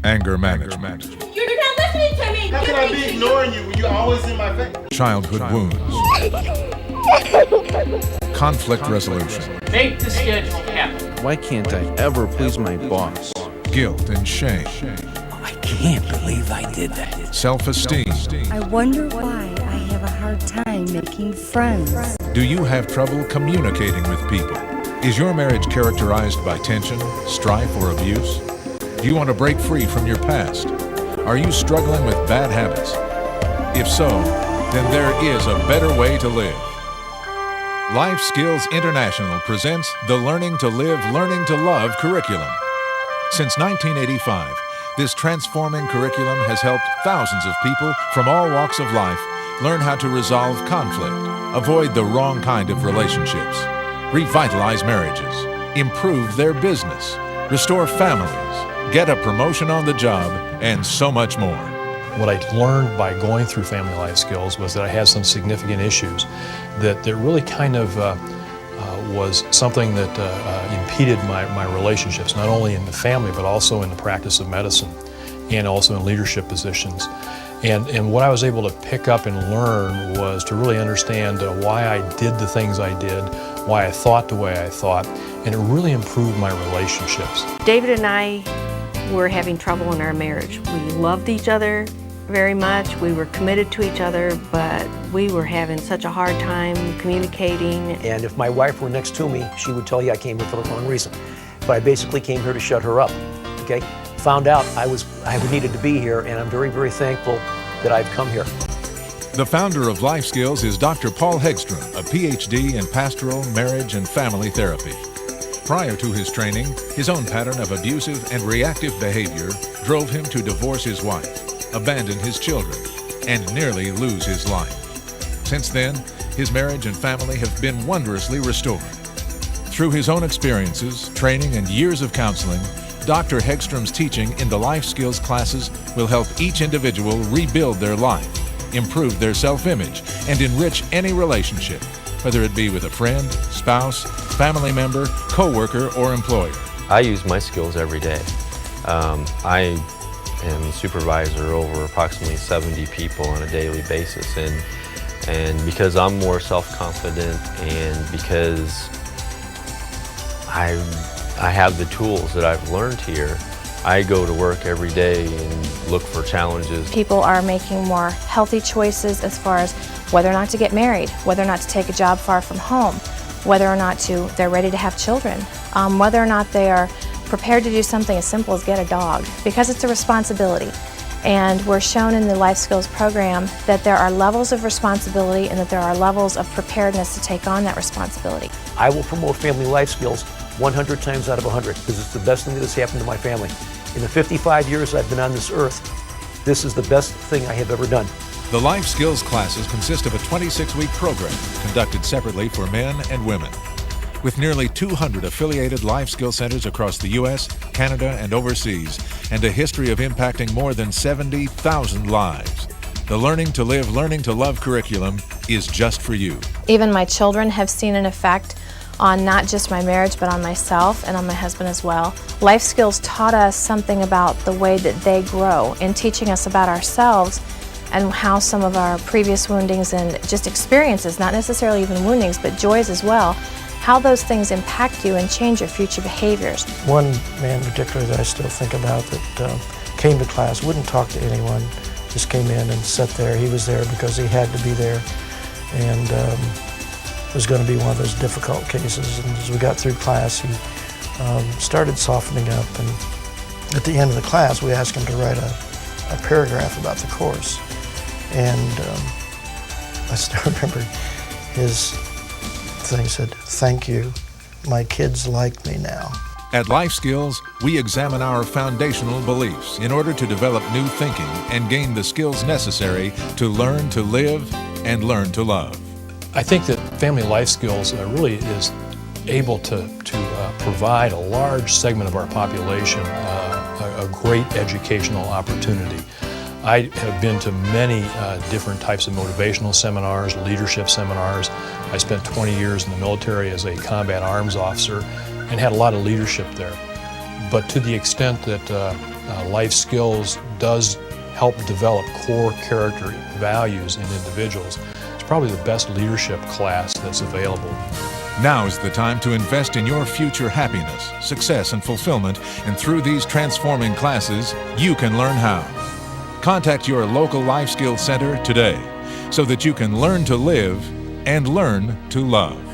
Anger management. You're not listening to me! How can I be ignoring you when you're always in my face? Childhood wounds. Conflict resolution. Make the schedule happen. Why can't I ever please my boss? Guilt and shame. I can't believe I did that. Self-esteem. I wonder why I have a hard time making friends. Do you have trouble communicating with people? Is your marriage characterized by tension, strife, or abuse? Do you want to break free from your past? Are you struggling with bad habits? If so, then there is a better way to live. Life Skills International presents the Learning to Live, Learning to Love curriculum. Since 1985, this transforming curriculum has helped thousands of people from all walks of life learn how to resolve conflict, avoid the wrong kind of relationships, revitalize marriages, improve their business, restore families, get a promotion on the job, and so much more. What I learned by going through Family Life Skills was that I had some significant issues that really kind of was something that impeded my relationships, not only in the family, but also in the practice of medicine and also in leadership positions. And what I was able to pick up and learn was to really understand why I did the things I did, why I thought the way I thought, and it really improved my relationships. David and I were having trouble in our marriage. We loved each other very much. We were committed to each other, but we were having such a hard time communicating. And if my wife were next to me, she would tell you I came here for the wrong reason. But I basically came here to shut her up, okay? Found out I needed to be here, and I'm very, very thankful that I've come here. The founder of Life Skills is Dr. Paul Hegstrom, a PhD in pastoral, marriage, and family therapy. Prior to his training, his own pattern of abusive and reactive behavior drove him to divorce his wife, abandon his children, and nearly lose his life. Since then, his marriage and family have been wondrously restored. Through his own experiences, training, and years of counseling, Dr. Hegstrom's teaching in the Life Skills classes will help each individual rebuild their life, improve their self-image, and enrich any relationship, whether it be with a friend, spouse, family member, co-worker, or employer. I use my skills every day. I am supervisor over approximately 70 people on a daily basis, and because I'm more self-confident and because I have the tools that I've learned here, I go to work every day and look for challenges. People are making more healthy choices as far as whether or not to get married, whether or not to take a job far from home, whether or not they're ready to have children, whether or not they are prepared to do something as simple as get a dog, because it's a responsibility. And we're shown in the Life Skills program that there are levels of responsibility and that there are levels of preparedness to take on that responsibility. I will promote Family Life Skills 100 times out of 100 because it's the best thing that's happened to my family. In the 55 years I've been on this earth, this is the best thing I have ever done. The Life Skills classes consist of a 26-week program conducted separately for men and women. With nearly 200 affiliated Life Skill centers across the U.S., Canada, and overseas, and a history of impacting more than 70,000 lives, the Learning to Live, Learning to Love curriculum is just for you. Even my children have seen an effect on not just my marriage, but on myself and on my husband as well. Life Skills taught us something about the way that they grow in teaching us about ourselves and how some of our previous woundings and just experiences, not necessarily even woundings, but joys as well, how those things impact you and change your future behaviors. One man particularly that I still think about that came to class, wouldn't talk to anyone, just came in and sat there. He was there because he had to be there, and it was going to be one of those difficult cases. And as we got through class, he started softening up, and at the end of the class we asked him to write a paragraph about the course. And I still remember his thing said, "Thank you, my kids like me now." At Life Skills, we examine our foundational beliefs in order to develop new thinking and gain the skills necessary to learn to live and learn to love. I think that Family Life Skills really is able to provide a large segment of our population a great educational opportunity. I have been to many different types of motivational seminars, leadership seminars. I spent 20 years in the military as a combat arms officer and had a lot of leadership there. But to the extent that life skills does help develop core character values in individuals. It's probably the best leadership class that's available. Now is the time to invest in your future happiness, success, and fulfillment, and through these transforming classes, you can learn how. Contact your local Life Skills Center today so that you can learn to live and learn to love.